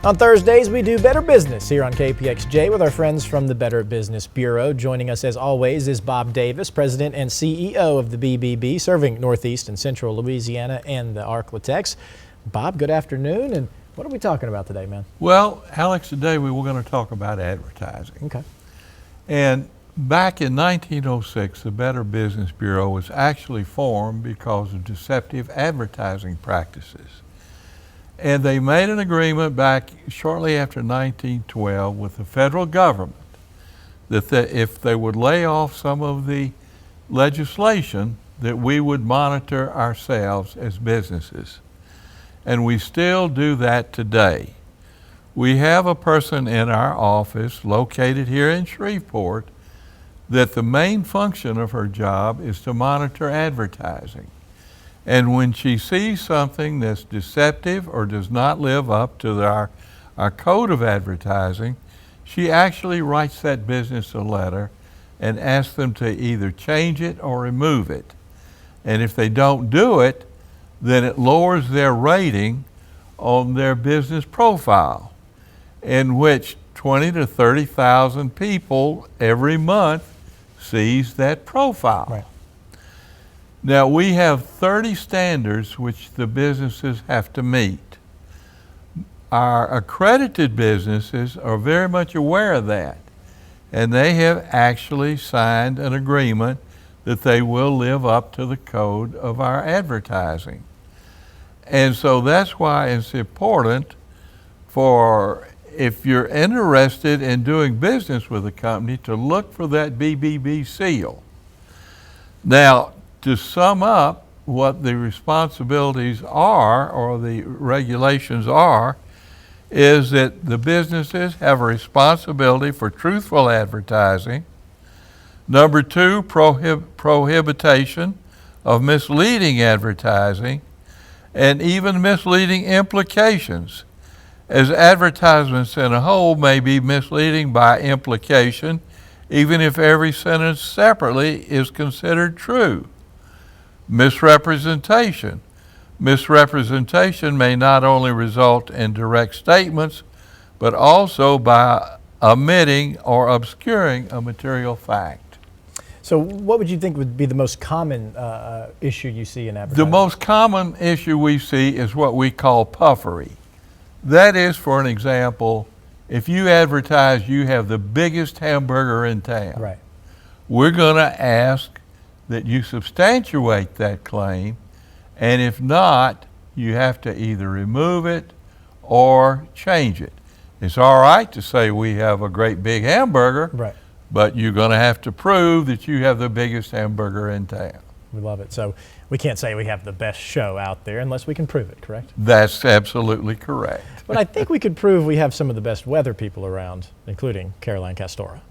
On Thursdays, we do Better Business here on KPXJ with our friends from the Better Business Bureau. Joining us as always is Bob Davis, President and CEO of the BBB, serving Northeast and Central Louisiana and the Arklatex. Bob, good afternoon, and what are we talking about today, man? Well, Alex, today we were going to talk about advertising. Okay. And back in 1906, the Better Business Bureau was actually formed because of deceptive advertising practices. And they made an agreement back shortly after 1912 with the federal government that if they would lay off some of the legislation, that we would monitor ourselves as businesses. And we still do that today. We have a person in our office located here in Shreveport that the main function of her job is to monitor advertising. And when she sees something that's deceptive or does not live up to our code of advertising, she actually writes that business a letter and asks them to either change it or remove it. And if they don't do it, then it lowers their rating on their business profile, in which 20,000 to 30,000 people every month sees that profile. Right. Now, we have 30 standards which the businesses have to meet. Our accredited businesses are very much aware of that, and they have actually signed an agreement that they will live up to the code of our advertising. And so that's why it's important for, if you're interested in doing business with a company, to look for that BBB seal. Now, to sum up what the responsibilities are, or the regulations are, is that the businesses have a responsibility for truthful advertising. Number two, prohibition of misleading advertising and even misleading implications, as advertisements in a whole may be misleading by implication, even if every sentence separately is considered true. Misrepresentation. Misrepresentation may not only result in direct statements, but also by omitting or obscuring a material fact. So what would you think would be the most common issue you see in advertising? The most common issue we see is what we call puffery. That is, for an example, if you advertise you have the biggest hamburger in town, right, we're going to ask that you substantiate that claim, and if not, you have to either remove it or change it. It's all right to say we have a great big hamburger, right, but you're going to have to prove that you have the biggest hamburger in town. We love it. So we can't say we have the best show out there unless we can prove it, correct? That's absolutely correct. But I think we could prove we have some of the best weather people around, including Caroline Castora.